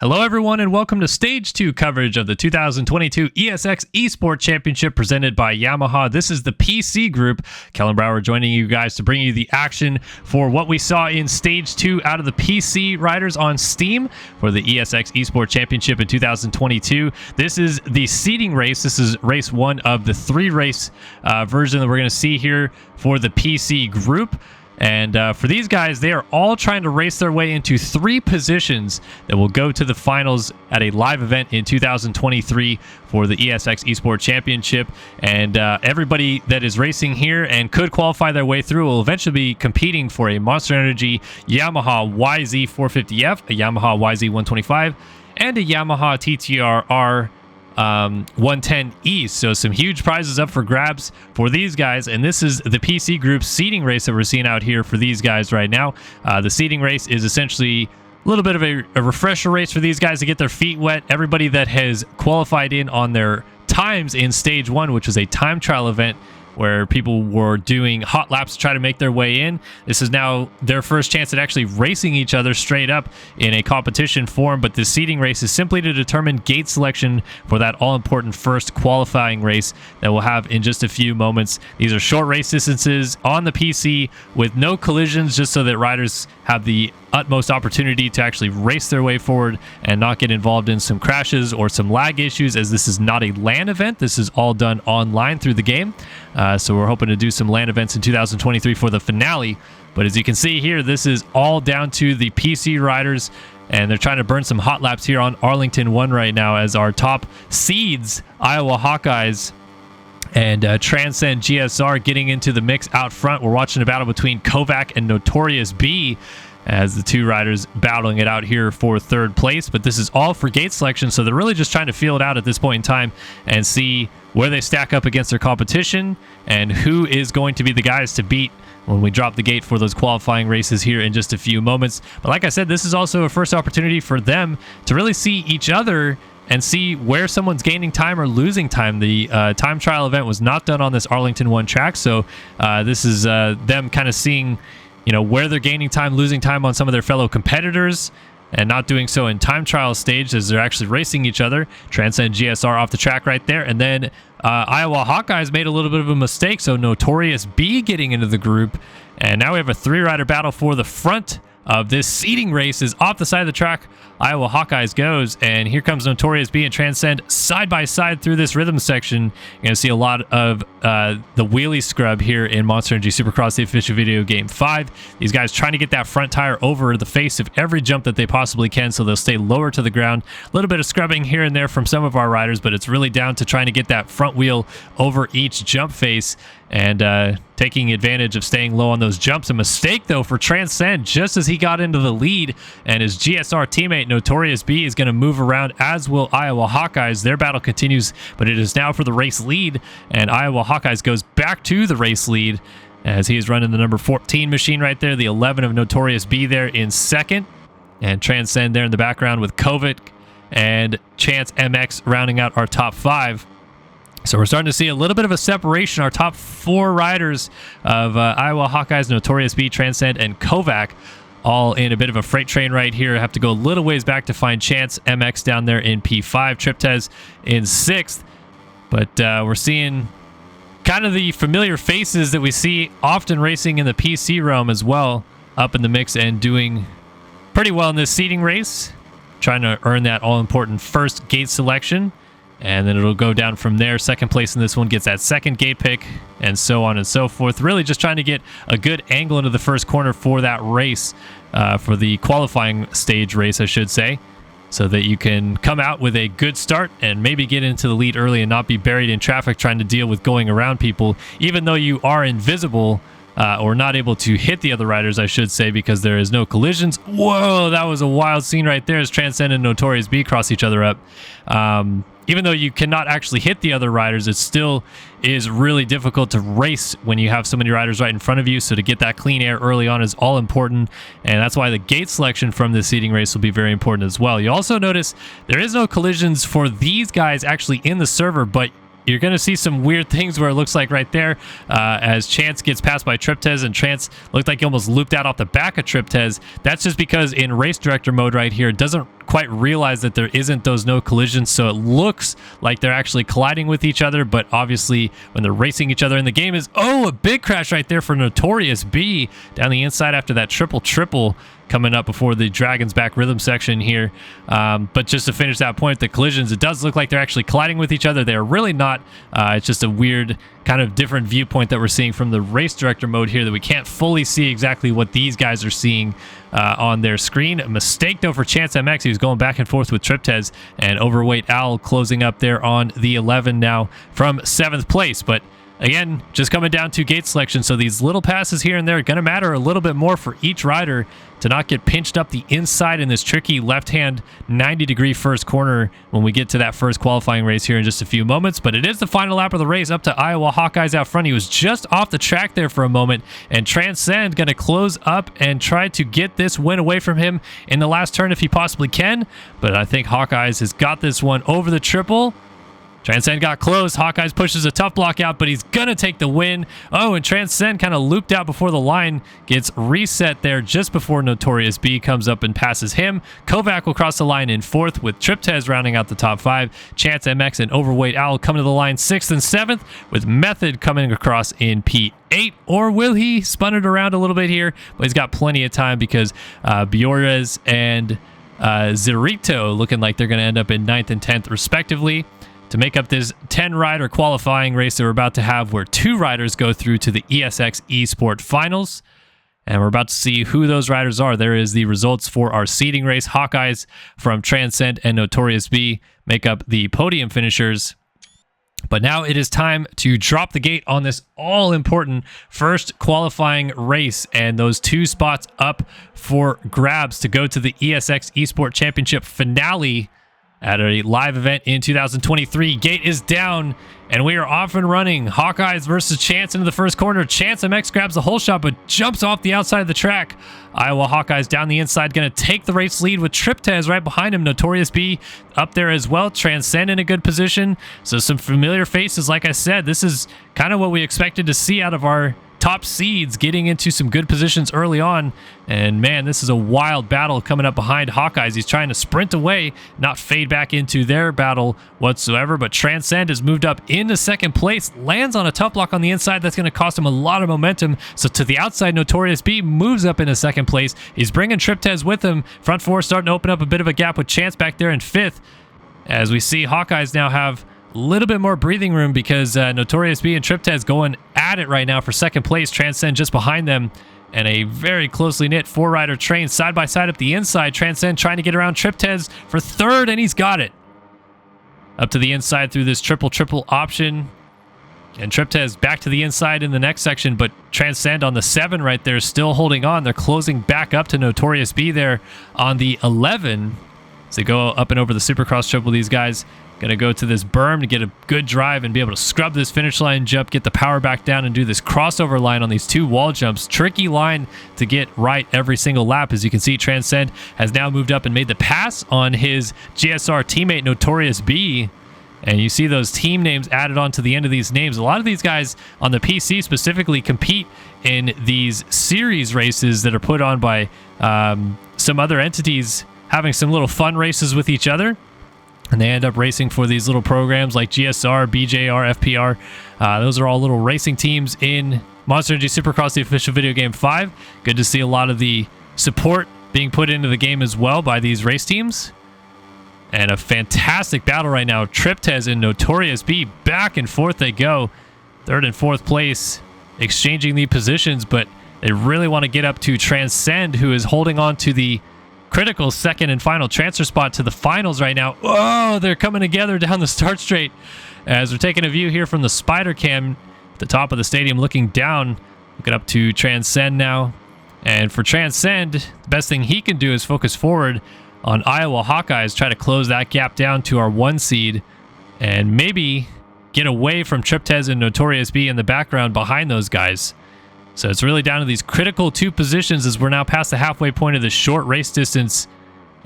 Hello everyone and welcome to Stage 2 coverage of the 2022 ESX eSport Championship presented by Yamaha. This is the PC group. Kellen Brower joining you guys to bring you the action for what we saw in Stage 2 out of the PC riders on Steam for the ESX eSport Championship in 2022. This is the seeding race. This is race 1 of the 3-race version that we're going to see here for the PC group. And for these guys, they are all trying to race their way into 3 positions that will go to the finals at a live event in 2023 for the ESX Esports Championship. And everybody that is racing here and could qualify their way through will eventually be competing for a Monster Energy Yamaha YZ450F, a Yamaha YZ125, and a Yamaha TTR 110E. So some huge prizes up for grabs for these guys, and this is the PC group seeding race that we're seeing out here for these guys right now. The seeding race is essentially a little bit of a refresher race for these guys to get their feet wet. Everybody that has qualified in on their times in stage 1, which was a time trial event where people were doing hot laps to try to make their way in. This is now their first chance at actually racing each other straight up in a competition form, but the seeding race is simply to determine gate selection for that all-important first qualifying race that we'll have in just a few moments. These are short race distances on the PC with no collisions, just so that riders have the utmost opportunity to actually race their way forward and not get involved in some crashes or some lag issues, as this is not a LAN event. This is all done online through the game. So we're hoping to do some LAN events in 2023 for the finale. But as you can see here, this is all down to the PC riders, and they're trying to burn some hot laps here on Arlington 1 right now, as our top seeds, Iowa Hawkeyes and Transcend GSR, getting into the mix out front. We're watching a battle between Kovac and Notorious B, as the 2 riders battling it out here for 3rd place. But this is all for gate selection, so they're really just trying to feel it out at this point in time and see where they stack up against their competition and who is going to be the guys to beat when we drop the gate for those qualifying races here in just a few moments. But like I said, this is also a first opportunity for them to really see each other and see where someone's gaining time or losing time. The time trial event was not done on this Arlington 1 track, so this is them kind of seeing, you know, where they're gaining time, losing time on some of their fellow competitors, and not doing so in time trial stage as they're actually racing each other. Transcend GSR off the track right there. And then Iowa Hawkeyes made a little bit of a mistake, so Notorious B getting into the group. And now we have a 3-rider battle for the front of this seeding race. Is off the side of the track Iowa Hawkeyes goes, and here comes Notorious B and Transcend side by side through this rhythm section. You're going to see a lot of the wheelie scrub here in Monster Energy Supercross, the official video game 5. These guys trying to get that front tire over the face of every jump that they possibly can, so they'll stay lower to the ground. A little bit of scrubbing here and there from some of our riders, but it's really down to trying to get that front wheel over each jump face and taking advantage of staying low on those jumps. A mistake, though, for Transcend just as he got into the lead, and his GSR teammate Notorious B is going to move around, as will Iowa Hawkeyes. Their battle continues, but it is now for the race lead, and Iowa Hawkeyes goes back to the race lead as he is running the number 14 machine right there, the 11 of Notorious B there in 2nd, and Transcend there in the background with Kovac and Chance MX rounding out our top 5. So we're starting to see a little bit of a separation. Our top 4 riders of Iowa Hawkeyes, Notorious B, Transcend, and Kovac, all in a bit of a freight train right here. I have to go a little ways back to find Chance MX down there in P5, Triptez in 6th. But we're seeing kind of the familiar faces that we see often racing in the PC realm as well, up in the mix and doing pretty well in this seeding race, trying to earn that all-important first gate selection. And then it'll go down from there. 2nd place in this one gets that 2nd gate pick, and so on and so forth. Really just trying to get a good angle into the first corner for that race, for the qualifying stage race, I should say, so that you can come out with a good start and maybe get into the lead early and not be buried in traffic trying to deal with going around people, even though you are invisible or not able to hit the other riders, I should say, because there is no collisions. Whoa, that was a wild scene right there as Transcend and Notorious B cross each other up. Even though you cannot actually hit the other riders, it still is really difficult to race when you have so many riders right in front of you. So to get that clean air early on is all important, and that's why the gate selection from this seeding race will be very important as well. You also notice there is no collisions for these guys actually in the server, but you're going to see some weird things where it looks like right there as Chance gets passed by Triptez, and Chance looked like he almost looped out off the back of Triptez. That's just because in race director mode right here, it doesn't quite realize that there isn't those no collisions, so it looks like they're actually colliding with each other, but obviously when they're racing each other in the game is, oh, a big crash right there for Notorious B down the inside after that triple coming up before the Dragon's Back rhythm section here. But just to finish that point, the collisions, it does look like they're actually colliding with each other. They're really not. It's just a weird kind of different viewpoint that we're seeing from the race director mode here, that we can't fully see exactly what these guys are seeing on their screen. A mistake though for Chance MX. He was going back and forth with Triptez, and Overweight Owl closing up there on the 11 now from 7th place. But again, just coming down to gate selection, so these little passes here and there are going to matter a little bit more for each rider to not get pinched up the inside in this tricky left-hand 90-degree first corner when we get to that first qualifying race here in just a few moments. But it is the final lap of the race, up to Iowa Hawkeyes out front. He was just off the track there for a moment, and Transcend going to close up and try to get this win away from him in the last turn if he possibly can. But I think Hawkeyes has got this one over the triple. Transcend got close. Hawkeyes pushes a tough block out, but he's going to take the win. Oh, and Transcend kind of looped out before the line, gets reset there just before Notorious B comes up and passes him. Kovac will cross the line in 4th, with Triptez rounding out the top 5. Chance MX and Overweight Owl coming to the line 6th and 7th, with Method coming across in P8. Or will he spun it around a little bit here? But he's got plenty of time because Biores and Zerito looking like they're going to end up in 9th and 10th respectively, to make up this 10-rider qualifying race that we're about to have, where 2 riders go through to the ESX eSport Finals. And we're about to see who those riders are. There is the results for our seeding race. Hawkeyes from Transcend and Notorious B make up the podium finishers. But now it is time to drop the gate on this all-important first qualifying race, and those 2 spots up for grabs to go to the ESX eSport Championship finale at a live event in 2023. Gate is down, and we are off and running. Hawkeyes versus Chance into the first corner. Chance MX grabs the whole shot, but jumps off the outside of the track. Iowa Hawkeyes down the inside, going to take the race lead with Triptez right behind him. Notorious B up there as well. Transcend in a good position. So some familiar faces, like I said. This is kind of what we expected to see out of our top seeds, getting into some good positions early on. And man, this is a wild battle coming up behind Hawkeyes. He's trying to sprint away, not fade back into their battle whatsoever. But Transcend has moved up into 2nd place, lands on a tough block on the inside. That's going to cost him a lot of momentum. So to the outside, Notorious B moves up into 2nd place. He's bringing Triptez with him. Front 4 starting to open up a bit of a gap with Chance back there in 5th. As we see Hawkeyes now have a little bit more breathing room, because Notorious B and Triptez going at it right now for 2nd place. Transcend just behind them, and a very closely knit 4-rider train side by side up the inside. Transcend trying to get around Triptez for 3rd, and he's got it. Up to the inside through this triple option. And Triptez back to the inside in the next section, but Transcend on the 7 right there still holding on. They're closing back up to Notorious B there on the 11. As they go up and over the Supercross triple, these guys going to go to this berm to get a good drive and be able to scrub this finish line jump, get the power back down, and do this crossover line on these 2 wall jumps. Tricky line to get right every single lap. As you can see, Transcend has now moved up and made the pass on his GSR teammate Notorious B. And you see those team names added on to the end of these names. A lot of these guys on the PC specifically compete in these series races that are put on by some other entities, having some little fun races with each other. And they end up racing for these little programs like GSR, BJR, FPR. Those are all little racing teams in Monster Energy Supercross, the official video game 5. Good to see a lot of the support being put into the game as well by these race teams. And a fantastic battle right now. Triptez and Notorious B, back and forth they go. 3rd and 4th place, exchanging the positions, but they really want to get up to Transcend, who is holding on to the critical 2nd and final transfer spot to the finals right now. Oh, they're coming together down the start straight. As we're taking a view here from the spider cam at the top of the stadium, looking down, looking up to Transcend now. And for Transcend, the best thing he can do is focus forward on Iowa Hawkeyes, try to close that gap down to our 1 seed, and maybe get away from Triptez and Notorious B in the background behind those guys. So it's really down to these critical 2 positions as we're now past the halfway point of this short race distance.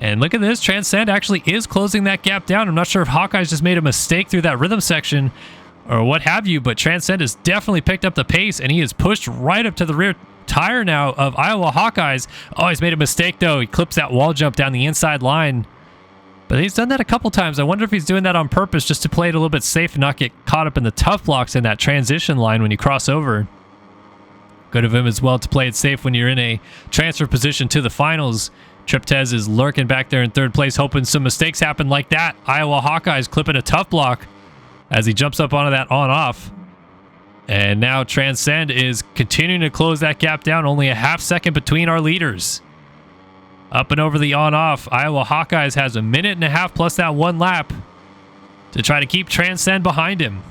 And look at this, Transcend actually is closing that gap down. I'm not sure if Hawkeyes just made a mistake through that rhythm section, or what have you, but Transcend has definitely picked up the pace, and he is pushed right up to the rear tire now of Iowa Hawkeyes. Oh, he's made a mistake, though. He clips that wall jump down the inside line. But he's done that a couple times. I wonder if he's doing that on purpose just to play it a little bit safe and not get caught up in the tough blocks in that transition line when you cross over. Good of him as well to play it safe when you're in a transfer position to the finals. Triptez is lurking back there in third place, hoping some mistakes happen like that. Iowa Hawkeyes clipping a tough block as he jumps up onto that on-off. And now Transcend is continuing to close that gap down. Only a half second between our leaders. Up and over the on-off. Iowa Hawkeyes has a minute and a half plus that one lap to try to keep Transcend behind him.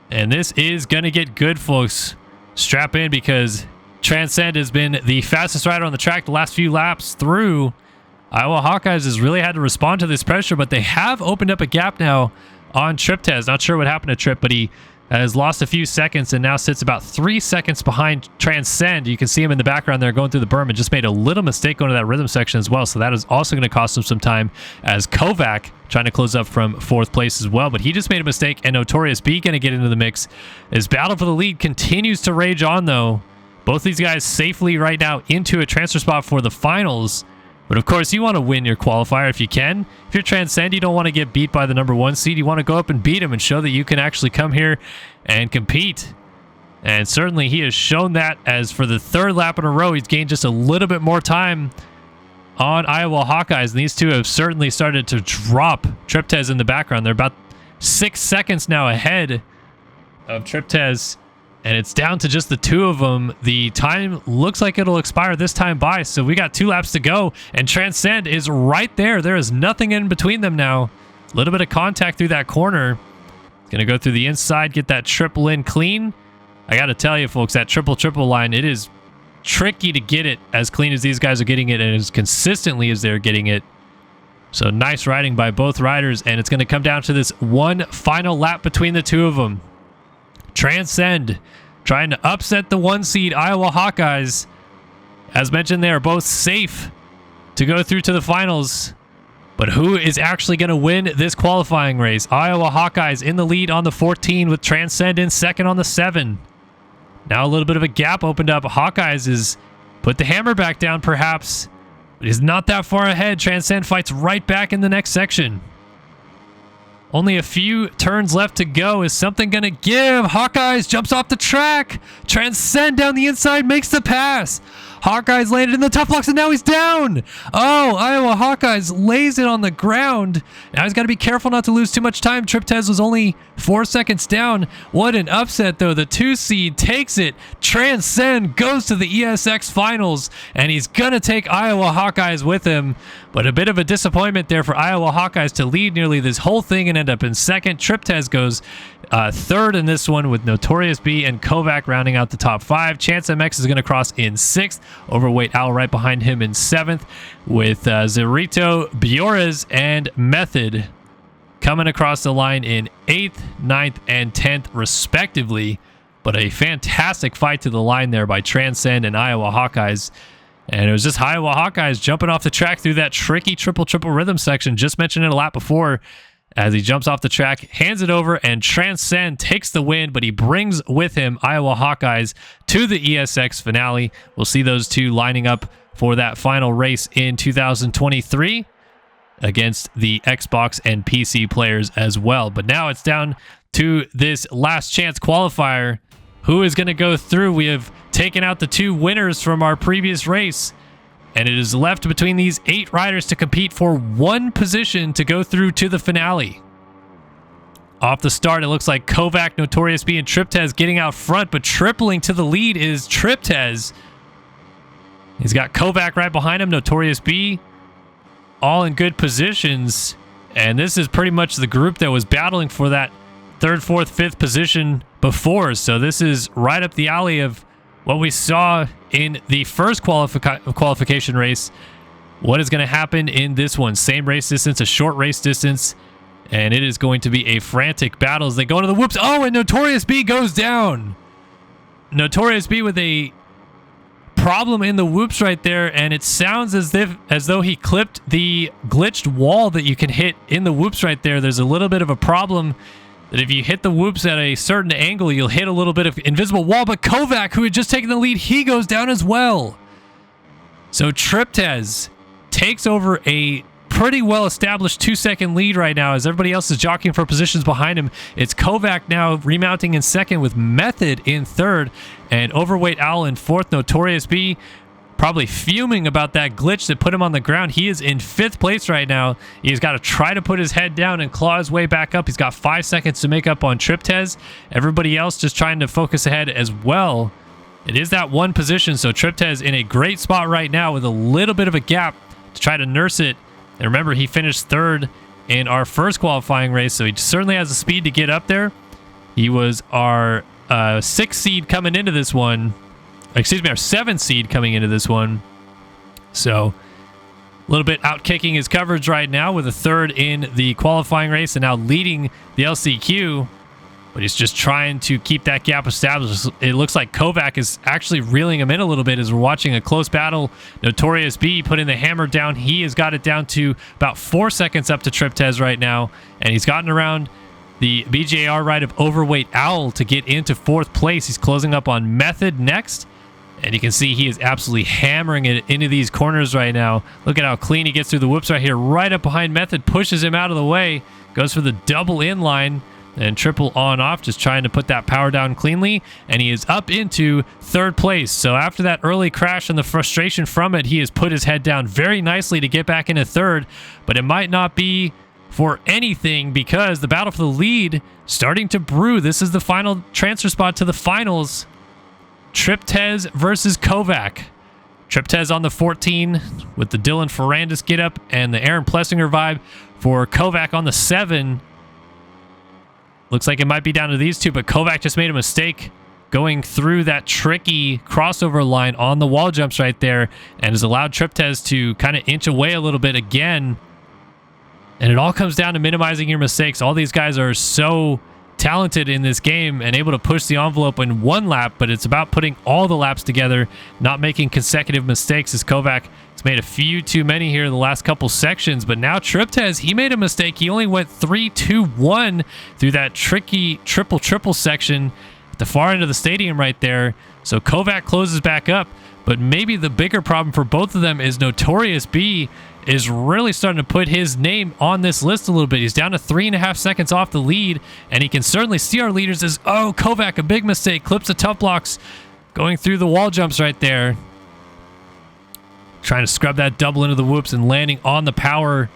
And this is going to get good, folks. Strap in, because Transcend has been the fastest rider on the track the last few laps through. Iowa Hawkeyes has really had to respond to this pressure, but they have opened up a gap now on Triptez. Not sure what happened to Trip, but he has lost a few seconds and now sits about 3 seconds behind Transcend. You can see him in the background there going through the berm and just made a little mistake going to that rhythm section as well. So that is also going to cost him some time, as Kovac trying to close up from fourth place as well. But he just made a mistake, and Notorious B going to get into the mix. His battle for the lead continues to rage on, though. Both these guys safely right now into a transfer spot for the finals. But of course, you want to win your qualifier if you can. If you're Transcend, you don't want to get beat by the #1 seed. You want to go up and beat him and show that you can actually come here and compete. And certainly he has shown that, as for the third lap in a row, he's gained just a little bit more time on Iowa Hawkeyes. And these two have certainly started to drop Triptez in the background. They're about 6 seconds now ahead of Triptez. And it's down to just the two of them. The time looks like it'll expire this time by, so we got 2 laps to go, and Transcend is right there. There is nothing in between them now. A little bit of contact through that corner. Gonna go through the inside, get that triple in clean. I gotta tell you, folks, that triple line, it is tricky to get it as clean as these guys are getting it, and as consistently as they're getting it. So nice riding by both riders, and it's gonna come down to this one final lap between the two of them. Transcend trying to upset the 1 seed Iowa Hawkeyes. As mentioned, they are both safe to go through to the finals. But who is actually going to win this qualifying race? Iowa Hawkeyes in the lead on the 14, with Transcend in second on the 7. Now a little bit of a gap opened up. Hawkeyes has put the hammer back down perhaps, but he's not that far ahead. Transcend fights right back in the next section. Only a few turns left to go. Is something going to give? Hawkeyes jumps off the track. Transcend down the inside, makes the pass. Hawkeyes landed in the tough blocks, and now he's down. Oh, Iowa Hawkeyes lays it on the ground. Now he's got to be careful not to lose too much time. Triptez was only 4 seconds down. What an upset, though. The 2 seed takes it. Transcend goes to the ESX finals, and he's going to take Iowa Hawkeyes with him. But a bit of a disappointment there for Iowa Hawkeyes to lead nearly this whole thing and end up in second. Triptez goes third in this one, with Notorious B and Kovac rounding out the top 5. Chance MX is going to cross in 6th. Overweight Owl right behind him in 7th, with Zerito, Biores, and Method coming across the line in 8th, 9th, and 10th respectively. But a fantastic fight to the line there by Transcend and Iowa Hawkeyes. And it was just Iowa Hawkeyes jumping off the track through that tricky triple rhythm section. Just mentioned it a lap before. As he jumps off the track, hands it over, and Transcend takes the win, but he brings with him Iowa Hawkeyes to the ESX finale. We'll see those two lining up for that final race in 2023 against the Xbox and PC players as well. But now it's down to this last chance qualifier. Who is going to go through? We have taken out the 2 winners from our previous race, and it is left between these 8 riders to compete for 1 position to go through to the finale. Off the start, it looks like Kovac, Notorious B, and Triptez getting out front, but tripling to the lead is Triptez. He's got Kovac right behind him, Notorious B, all in good positions. And this is pretty much the group that was battling for that 3rd, 4th, 5th position before. So this is right up the alley of what we saw in the first qualification race. What is going to happen in this one? Same race distance, a short race distance, and it is going to be a frantic battle as they go into the whoops. Oh, and Notorious B goes down. Notorious B with a problem in the whoops right there, and it sounds as though he clipped the glitched wall that you can hit in the whoops right there. There's a little bit of a problem that if you hit the whoops at a certain angle, you'll hit a little bit of invisible wall. But Kovac, who had just taken the lead, he goes down as well. So Triptez takes over a pretty well-established 2-second lead right now as everybody else is jockeying for positions behind him. It's Kovac now remounting in second with Method in third and Overweight Owl in fourth. Notorious B probably fuming about that glitch that put him on the ground. He is in 5th place right now. He's got to try to put his head down and claw his way back up. He's got 5 seconds to make up on Triptez. Everybody else just trying to focus ahead as well. It is that one position, so Triptez in a great spot right now with a little bit of a gap to try to nurse it. And remember, he finished 3rd in our first qualifying race, so he certainly has the speed to get up there. He was our 6th seed coming into this one. Excuse me, our 7th seed coming into this one. So a little bit out kicking his coverage right now with a 3rd in the qualifying race and now leading the LCQ. But he's just trying to keep that gap established. It looks like Kovac is actually reeling him in a little bit as we're watching a close battle. Notorious B putting the hammer down. He has got it down to about 4 seconds up to Triptez right now. And he's gotten around the BJR ride of Overweight Owl to get into 4th place. He's closing up on Method next. And you can see he is absolutely hammering it into these corners right now. Look at how clean he gets through the whoops right here. Right up behind Method, pushes him out of the way. Goes for the double inline. And triple on off, just trying to put that power down cleanly. And he is up into 3rd place. So after that early crash and the frustration from it, he has put his head down very nicely to get back into 3rd. But it might not be for anything because the battle for the lead starting to brew. This is the final transfer spot to the finals. Triptez versus Kovac. Triptez on the 14 with the Dylan Ferrandis get up and the Aaron Plessinger vibe for Kovac on the 7. Looks like it might be down to these two, but Kovac just made a mistake going through that tricky crossover line on the wall jumps right there and has allowed Triptez to kind of inch away a little bit again. And it all comes down to minimizing your mistakes. All these guys are so talented in this game and able to push the envelope in one lap, but it's about putting all the laps together, not making consecutive mistakes as Kovac has made a few too many here in the last couple sections. But now Triptez, he made a mistake. He only went 3-2-1 through that tricky triple section at the far end of the stadium right there. So Kovac closes back up, but maybe the bigger problem for both of them is Notorious B is really starting to put his name on this list a little bit. He's down to 3.5 seconds off the lead, and he can certainly see our leaders as, oh, Kovac, a big mistake, clips the tough blocks, going through the wall jumps right there. Trying to scrub that double into the whoops and landing on the power.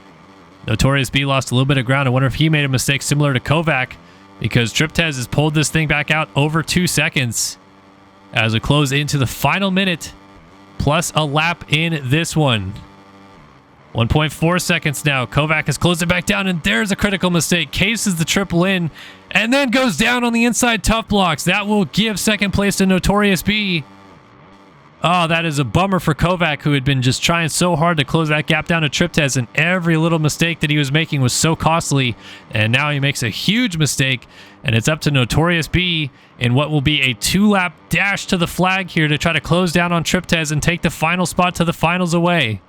Notorious B lost a little bit of ground. I wonder if he made a mistake similar to Kovac because Triptez has pulled this thing back out over 2 seconds as we close into the final minute plus a lap in this one. 1.4 seconds now. Kovac has closed it back down, and there's a critical mistake. Cases the triple in, and then goes down on the inside tough blocks. That will give 2nd place to Notorious B. Oh, that is a bummer for Kovac, who had been just trying so hard to close that gap down to Triptez, and every little mistake that he was making was so costly. And now he makes a huge mistake, and it's up to Notorious B in what will be a 2-lap dash to the flag here to try to close down on Triptez and take the final spot to the finals away.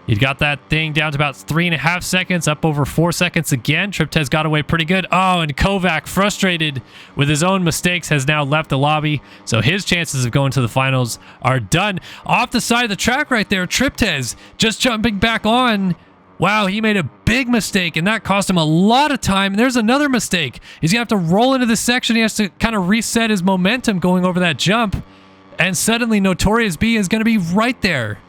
He got that thing down to about 3.5 seconds, up over 4 seconds again. Triptez got away pretty good. Oh, and Kovac, frustrated with his own mistakes, has now left the lobby. So his chances of going to the finals are done. Off the side of the track right there, Triptez just jumping back on. Wow, he made a big mistake, and that cost him a lot of time. And there's another mistake. He's going to have to roll into this section. He has to kind of reset his momentum going over that jump. And suddenly, Notorious B is going to be right there.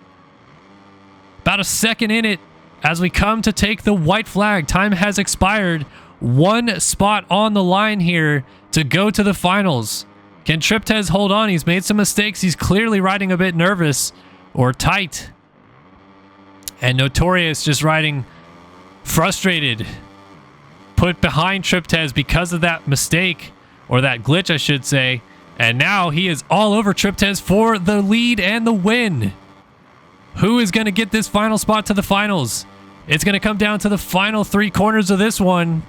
About a second in it as we come to take the white flag. Time has expired. 1 spot on the line here to go to the finals. Can Triptez hold on? He's made some mistakes. He's clearly riding a bit nervous or tight. And Notorious just riding frustrated. Put behind Triptez because of that mistake, or that glitch, I should say. And now he is all over Triptez for the lead and the win. Who is going to get this final spot to the finals? It's going to come down to the final 3 corners of this one.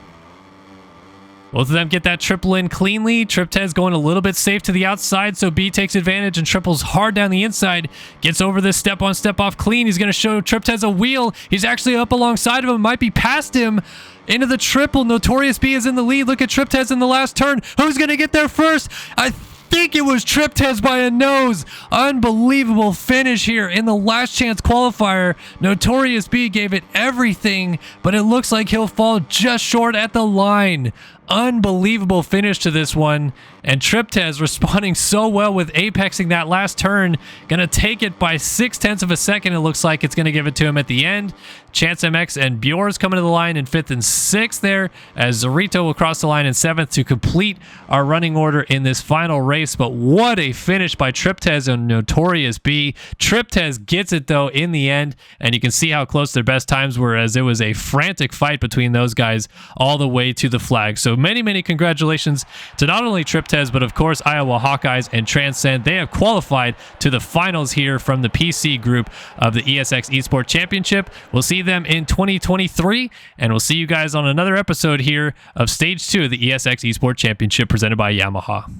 Both of them get that triple in cleanly. Triptez going a little bit safe to the outside, so B takes advantage and triples hard down the inside. Gets over this step-on, step-off clean. He's going to show Triptez a wheel. He's actually up alongside of him. Might be past him. into the triple. Notorious B is in the lead. Look at Triptez in the last turn. Who's going to get there first? I think it was Triptez by a nose. Unbelievable finish here in the last chance qualifier. Notorious B gave it everything, but it looks like he'll fall just short at the line. Unbelievable finish to this one, and Triptez responding so well with apexing that last turn. Gonna take it by 0.6 of a second. It looks like it's gonna give it to him at the end. Chance MX and Bjor's coming to the line in 5th and 6th there, as Zorito will cross the line in 7th to complete our running order in this final race. But what a finish by Triptez and Notorious B. Triptez gets it though in the end, and you can see how close their best times were, as it was a frantic fight between those guys all the way to the flag. So many congratulations to not only Triptez, but of course Iowa Hawkeyes and Transcend. They have qualified to the finals here from the PC group of the ESX eSport Championship. We'll see them in 2023, and we'll see you guys on another episode here of Stage 2 of the ESX eSport Championship presented by Yamaha.